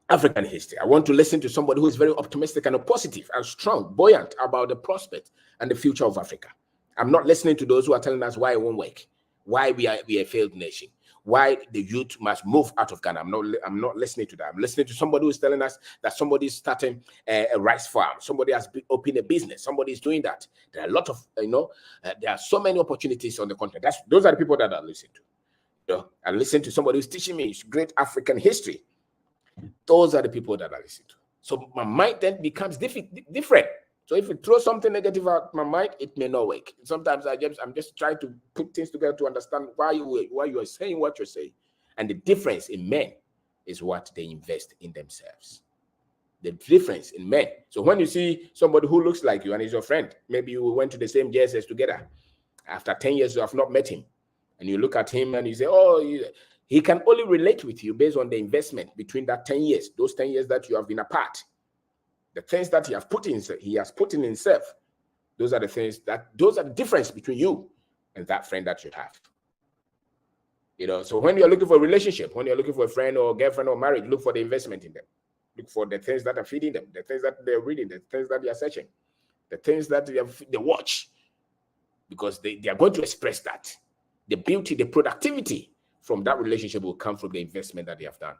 African history. I want to listen to somebody who is very optimistic and positive and strong, buoyant about the prospect and the future of Africa. I'm not listening to those who are telling us why it won't work, why we are a failed nation, why the youth must move out of Ghana. I'm not listening to that. I'm listening to somebody who's telling us that somebody is starting a rice farm, somebody has opened a business, somebody is doing that. There are a lot of, there are so many opportunities on the continent. Those are the people that I listen to. You know, I listen to somebody who's teaching me great African history. Those are the people that I listen to. So my mind then becomes different. So if you throw something negative out my mind, it may not work. Sometimes I'm just trying to put things together to understand why you are saying what you're saying. And the difference in men is what they invest in themselves. The difference in men. So when you see somebody who looks like you and is your friend, maybe you went to the same JSS together. After 10 years, you have not met him. And you look at him and you say, oh, he can only relate with you based on the investment between that 10 years, those 10 years that you have been apart. The things that he has put in himself, those are the difference between you and that friend that you have. You know, so when you're looking for a relationship, when you're looking for a friend or girlfriend or marriage, look for the investment in them. Look for the things that are feeding them, the things that they're reading, the things that they are searching, the things that they watch, because they are going to express that. The beauty, the productivity from that relationship will come from the investment that they have done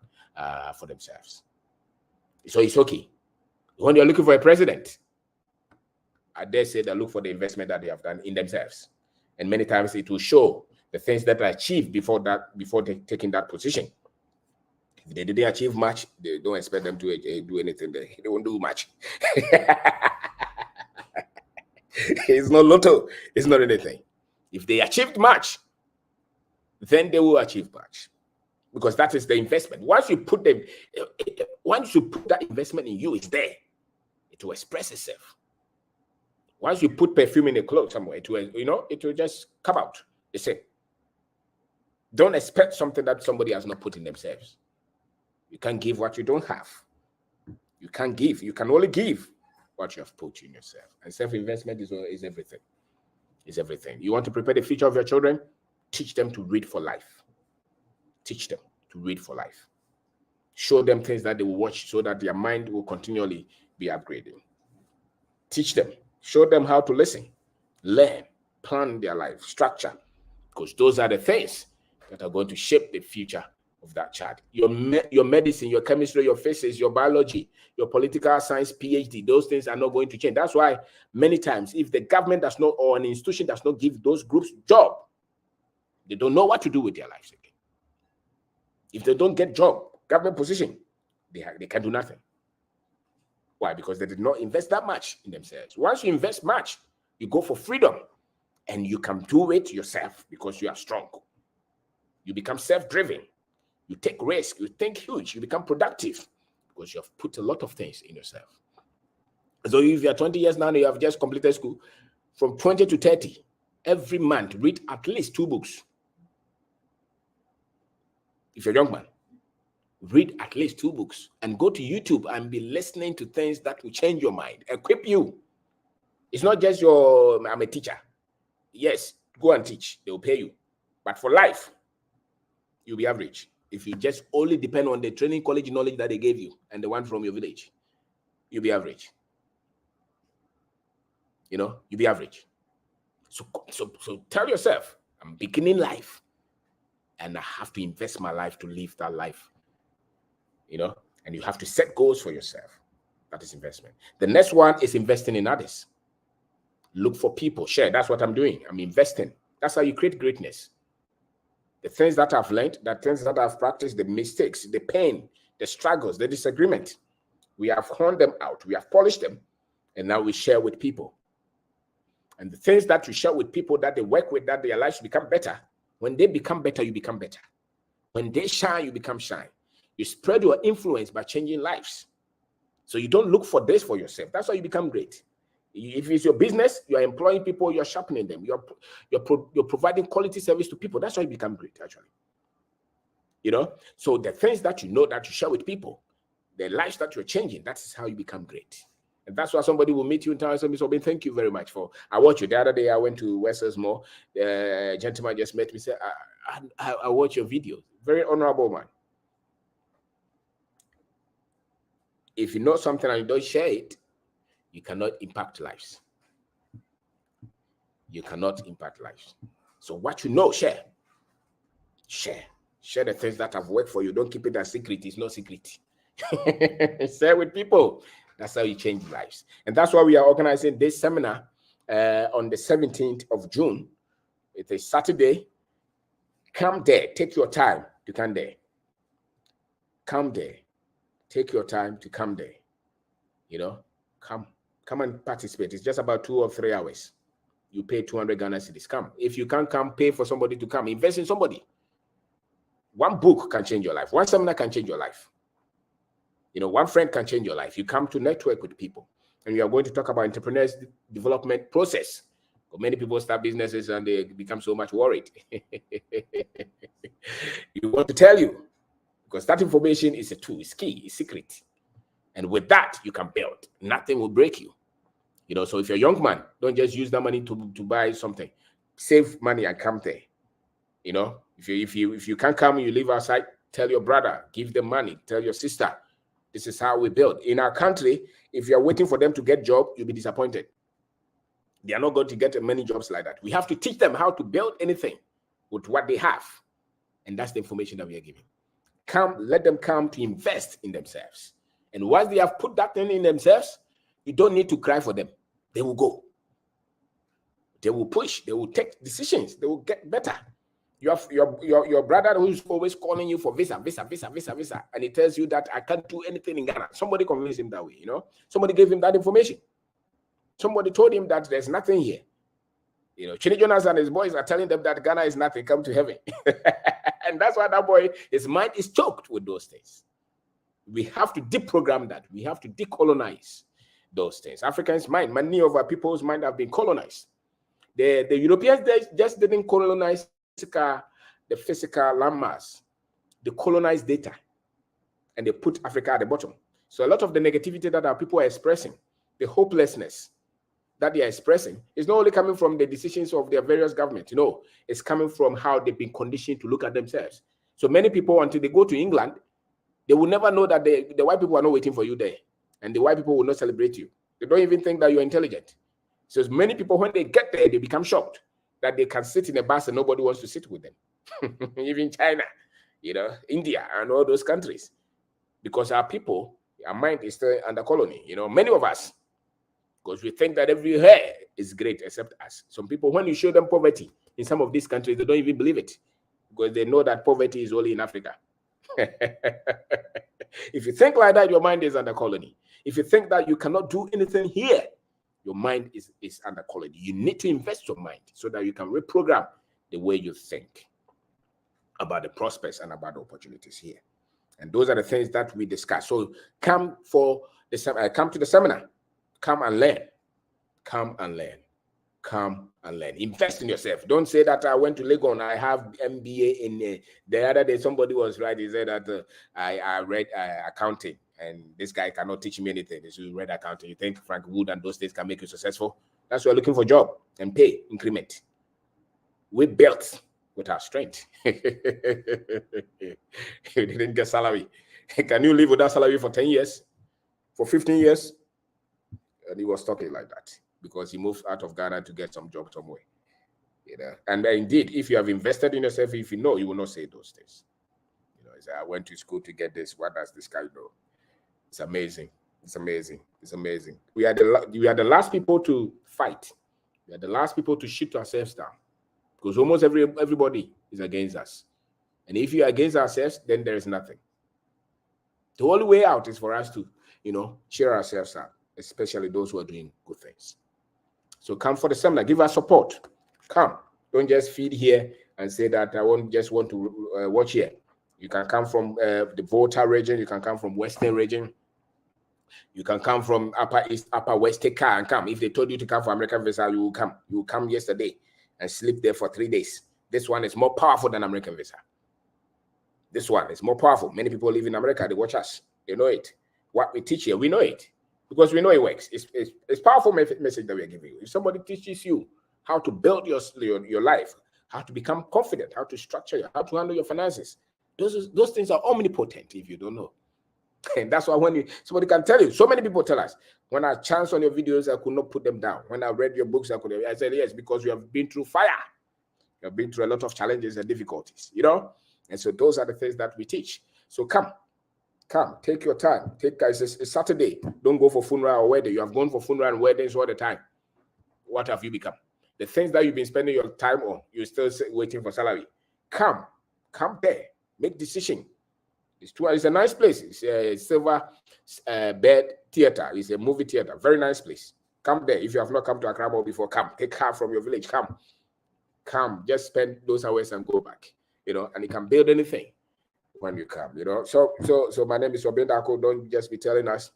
for themselves. So it's okay. When you're looking for a president, I dare say that look for the investment that they have done in themselves. And many times it will show the things that are achieved before taking that position. If they didn't achieve much, they don't expect them to do anything. They won't do much. It's not lotto. It's not anything. If they achieved much, then they will achieve much. Because that is the investment. Once you put that investment in you, it's there. It will express itself. Once you put perfume in a cloth somewhere, it will just come out. The same. Don't expect something that somebody has not put in themselves. You can't give what you don't have. You can't give. You can only give what you have put in yourself. And self-investment is everything. It's everything. You want to prepare the future of your children? Teach them to read for life. Teach them to read for life. Show them things that they will watch so that their mind will continually be upgrading. Teach them. Show them how to listen, learn, plan their life, structure, because those are the things that are going to shape the future of that child. Your medicine, your chemistry, your physics, your biology, your political science, PhD, those things are not going to change. That's why many times if the government does not, or an institution does not give those groups job, they don't know what to do with their lives again. If they don't get job, government position, they can do nothing. Why? Because they did not invest that much in themselves. Once you invest much, you go for freedom and you can do it yourself because you are strong. You become self-driven. You take risk. You think huge. You become productive because you have put a lot of things in yourself. So if you're 20 years now and you have just completed school, from 20 to 30, every month, read at least 2 books. If you're a young man, read at least 2 books and go to YouTube and be listening to things that will change your mind, equip you. It's not just I'm a teacher. Yes, go and teach. They will pay you. But for life, you'll be average. If you just only depend on the training college knowledge that they gave you and the one from your village, you'll be average. You'll be average. So tell yourself, I'm beginning life and I have to invest my life to live that life. And you have to set goals for yourself. That is investment. The next one is investing in others. Look for people, share. That's what I'm doing. I'm investing. That's how you create greatness. The things that I've learned, the things that I've practiced, the mistakes, the pain, the struggles, the disagreement, we have honed them out. We have polished them. And now we share with people. And the things that you share with people that they work with, that their lives become better. When they become better, you become better. When they shine, you become shine. You spread your influence by changing lives. So you don't look for this for yourself. That's how you become great. If it's your business, you are employing people, you're sharpening them, you're providing quality service to people. That's how you become great, actually. You know, so the things that you know that you share with people, the lives that you're changing, that is how you become great. And that's why somebody will meet you in town and say, Mr. Obeng, thank you very much for. I watched you the other day. I went to Westers Mall. The gentleman just met me, said, I watch your videos. Very honorable man. If you know something and you don't share it, you cannot impact lives. You cannot impact lives. So what you know, share. Share. Share the things that have worked for you. Don't keep it a secret. It's not secret. Share with people. That's how you change lives. And that's why we are organizing this seminar on the 17th of June. It's a Saturday. Come there. Take your time to come there. Come there. Take your time to come there. You know, come and participate. It's just about 2 or 3 hours. You pay 200 Ghana cedis. Come. If you can't come, pay for somebody to come. Invest in somebody. One book can change your life. One seminar can change your life. You know, one friend can change your life. You come to network with people. And we are going to talk about entrepreneurs' development process. Many people start businesses and they become so much worried. You want to tell you, because that information is a tool, it's key, it's secret. And with that, you can build. Nothing will break you. You know, so if you're a young man, don't just use that money to buy something. Save money and come there. You know, if you can't come, you live outside, tell your brother, give them money, tell your sister. This is how we build. In our country, if you're waiting for them to get a job, you'll be disappointed. They are not going to get many jobs like that. We have to teach them how to build anything with what they have. And that's the information that we are giving. Come, let them come to invest in themselves. And once they have put that thing in themselves, you don't need to cry for them. They will go. They will push. They will take decisions. They will get better. You have your brother who's always calling you for visa, and he tells you that I can't do anything in Ghana. Somebody convinced him that way, you know. Somebody gave him that information. Somebody told him that there's nothing here. You know, Chini Jonas and his boys are telling them that Ghana is nothing, come to heaven. And that's why that boy, his mind is choked with those things. We have to deprogram that. We have to decolonize those things. Africans' mind, many of our people's mind have been colonized. The Europeans, they just didn't colonize the physical landmass. They colonized data. And they put Africa at the bottom. So a lot of the negativity that our people are expressing, the hopelessness that they are expressing, is not only coming from the decisions of their various governments. You know, it's coming from how they've been conditioned to look at themselves. So many people, until they go to England, they will never know that the white people are not waiting for you there. And the white people will not celebrate you. They don't even think that you're intelligent. So many people, when they get there, they become shocked that they can sit in a bus and nobody wants to sit with them. Even China, you know, India and all those countries. Because our people, our mind is still under colony. You know, many of us, because we think that everywhere is great except us. Some people, when you show them poverty in some of these countries, they don't even believe it. Because they know that poverty is only in Africa. If you think like that, your mind is under colony. If you think that you cannot do anything here, your mind is under colony. You need to invest your mind so that you can reprogram the way you think about the prospects and about the opportunities here. And those are the things that we discuss. So come to the seminar. Come and learn. Come and learn. Come and learn. Invest in yourself. Don't say that I went to Legon. I have MBA in the other day. Somebody was right. He said that I read accounting, and this guy cannot teach me anything. This is read accounting. You think Frank Wood and those things can make you successful? That's why we're looking for job and pay increment. We built with our strength. You didn't get salary. Can you live without salary for 10 years? For 15 years? And he was talking like that because he moved out of Ghana to get some job somewhere. You know, and indeed, if you have invested in yourself, if you know, you will not say those things. You know, I went to school to get this. What does this guy know? It's amazing. It's amazing. It's amazing. We are the last people to fight. We are the last people to shoot ourselves down because almost everybody is against us. And if you are against ourselves, then there is nothing. The only way out is for us to, you know, cheer ourselves up, especially those who are doing good things. So come for the seminar. Give us support. Come. Don't just feed here and say that I want to watch here. You can come from the Volta region. You can come from Western region. You can come from Upper East, Upper West, take car and come. If they told you to come for American visa, you will come. You will come yesterday and sleep there for 3 days. This one is more powerful than American visa. This one is more powerful. Many people live in America. They watch us. They know it. What we teach here, we know it. Because we know it works. It's powerful message that we are giving you. If somebody teaches you how to build your life, how to become confident, how to structure, how to handle your finances, those things are omnipotent if you don't know. And that's why when somebody can tell you, so many people tell us, when I chanced on your videos, I could not put them down. When I read your books, I said, yes, because you have been through fire. You have been through a lot of challenges and difficulties, you know? And so those are the things that we teach. So come, take your time. It's Saturday. Don't go for funeral or wedding. You have gone for funeral and weddings all the time. What have you become? The things that you've been spending your time on, you're still waiting for salary. Come there. Make decision. It's a nice place. It's a silver bed theater. It's a movie theater. Very nice place. Come there. If you have not come to Accra before, come. Take car from your village. Come. Just spend those hours and go back. You know, and you can build anything when you come. You know. So my name is OBENG DARKO. Don't just be telling us,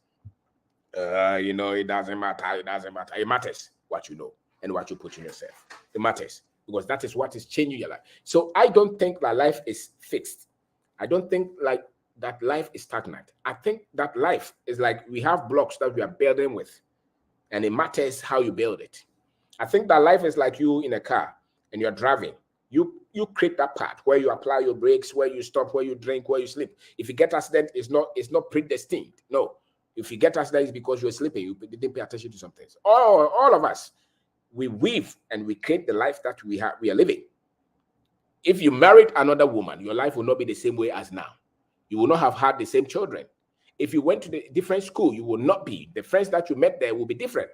you know, it doesn't matter. It doesn't matter. It matters what you know and what you put in yourself. It matters because that is what is changing your life. So I don't think that life is fixed. I don't think like that life is stagnant. I think that life is like we have blocks that we are building with, and it matters how you build it. I think that life is like you in a car and you're driving. You create that part where you apply your brakes, where you stop, where you drink, where you sleep. If you get accident, it's not predestined. No. If you get accident, it's because you're sleeping. You didn't pay attention to some things. All of us, we weave and we create the life that we are living. If you married another woman, your life will not be the same way as now. You will not have had the same children. If you went to the different school, you will not be. The friends that you met there will be different.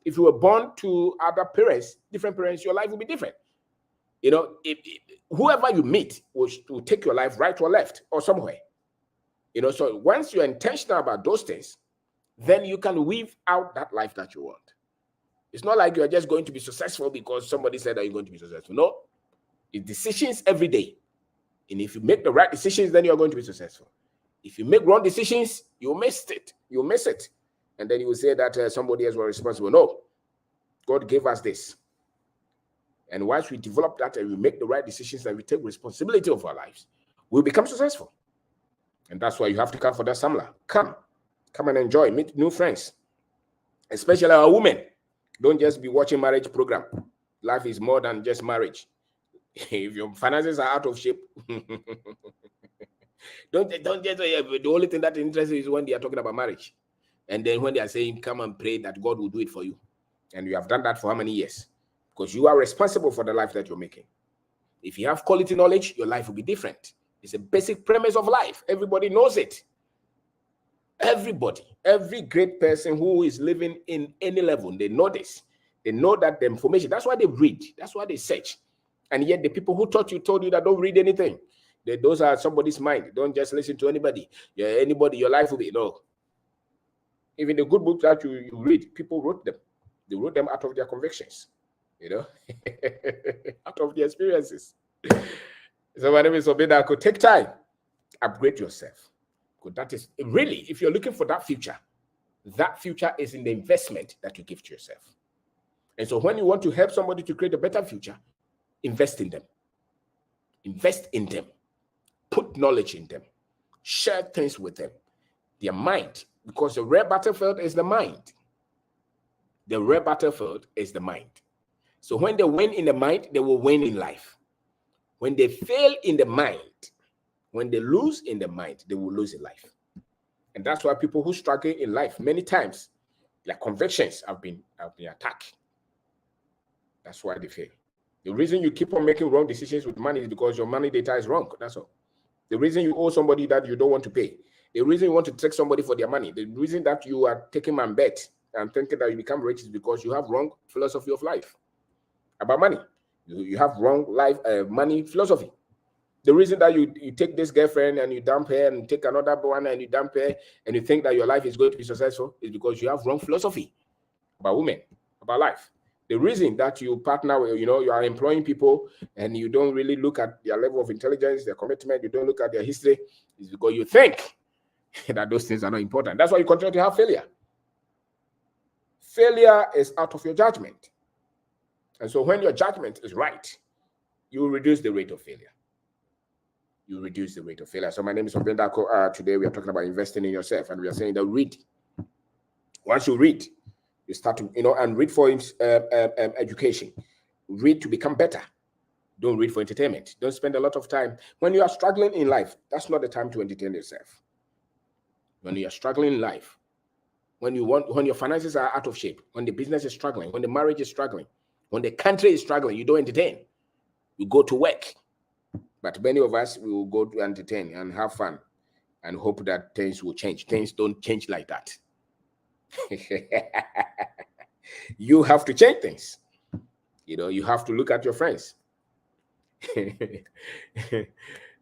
If you were born to other parents, different parents, your life will be different. You know, whoever you meet will take your life right or left or somewhere. You know, so once you're intentional about those things, then you can weave out that life that you want. It's not like you're just going to be successful because somebody said that you're going to be successful. No, it's decisions every day. And if you make the right decisions, then you're going to be successful. If you make wrong decisions, you'll miss it. You'll miss it. And then you will say that somebody else was responsible. No, God gave us this. And once we develop that and we make the right decisions and we take responsibility of our lives, we'll become successful. And that's why you have to come for that Samla. Come and enjoy, meet new friends, especially our women. Don't just be watching marriage program. Life is more than just marriage. If your finances are out of shape, don't just, the only thing that interests you is when they are talking about marriage. And then when they are saying, come and pray that God will do it for you. And you have done that for how many years? Because you are responsible for the life that you're making. If you have quality knowledge, your life will be different. It's a basic premise of life. Everybody knows it. Everybody, every great person who is living in any level, they know this. They know that the information, that's why they read. That's why they search. And yet the people who told you that don't read anything. Those are somebody's mind. Don't just listen to anybody. Yeah, anybody, your life will be, no. Even the good books that you read, people wrote them. They wrote them out of their convictions. You know, out of the experiences. So my name is OBENG DARKO. Take time, upgrade yourself. Because that is really, if you're looking for that future is in the investment that you give to yourself. And so when you want to help somebody to create a better future, invest in them. Invest in them. Put knowledge in them. Share things with them. Their mind, because the real battlefield is the mind. The real battlefield is the mind. So when they win in the mind, they will win in life. When they fail in the mind, when they lose in the mind, they will lose in life. And that's why people who struggle in life, many times, their convictions have been attacked. That's why they fail. The reason you keep on making wrong decisions with money is because your money data is wrong. That's all. The reason you owe somebody that you don't want to pay. The reason you want to take somebody for their money. The reason that you are taking my bet and thinking that you become rich is because you have wrong philosophy of life about money. You have wrong life money philosophy. The reason that you take this girlfriend and you dump her and take another one and you dump her and you think that your life is going to be successful is because you have wrong philosophy about women, about life. The reason that you partner with, you are employing people and you don't really look at their level of intelligence, their commitment, you don't look at their history, is because you think that those things are not important. That's why you continue to have failure. Failure is out of your judgment. And so when your judgment is right, you will reduce the rate of failure. You reduce the rate of failure. So my name is OBENG DARKO. Today we are talking about investing in yourself, and we are saying that read. Once you read, you start to, and read for education. Read to become better. Don't read for entertainment. Don't spend a lot of time. When you are struggling in life, that's not the time to entertain yourself. When you are struggling in life, when your finances are out of shape, when the business is struggling, when the marriage is struggling, when the country is struggling, you don't entertain. You go to work. But many of us will go to entertain and have fun and hope that things will change. Things don't change like that. You have to change things. You have to look at your friends.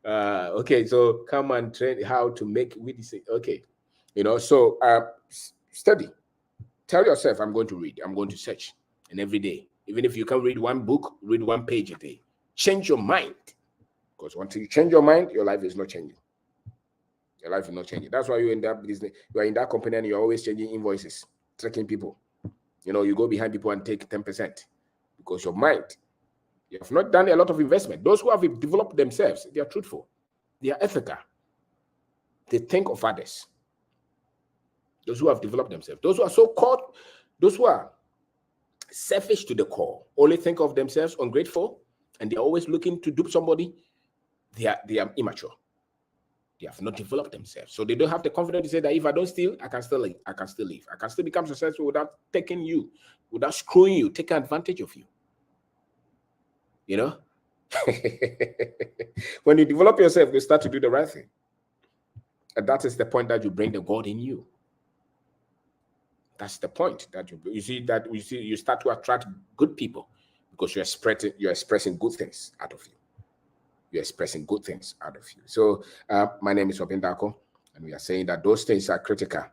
Okay, so come and train how to make okay. So study. Tell yourself, I'm going to read, I'm going to search. And every day, even if you can read one book, read one page a day. Change your mind. Because once you change your mind, your life is not changing. Your life is not changing. That's why you're in that business. You are in that company and you're always changing invoices, tracking people. You go behind people and take 10% because your mind, you have not done a lot of investment. Those who have developed themselves, they are truthful. They are ethical. They think of others. Those who have developed themselves. Those who are so-called, those who are selfish to the core, only think of themselves, ungrateful, and they're always looking to dupe somebody. They are immature. They have not developed themselves. So they don't have the confidence to say that if I don't steal, I can still live. I can still live. I can still become successful without taking you, without screwing you, taking advantage of you. When you develop yourself, you start to do the right thing. And that is the point that you bring the God in you. That's the point that you start to attract good people because you're expressing good things out of you. You're expressing good things out of you. So my name is OBENG DARKO, and we are saying that those things are critical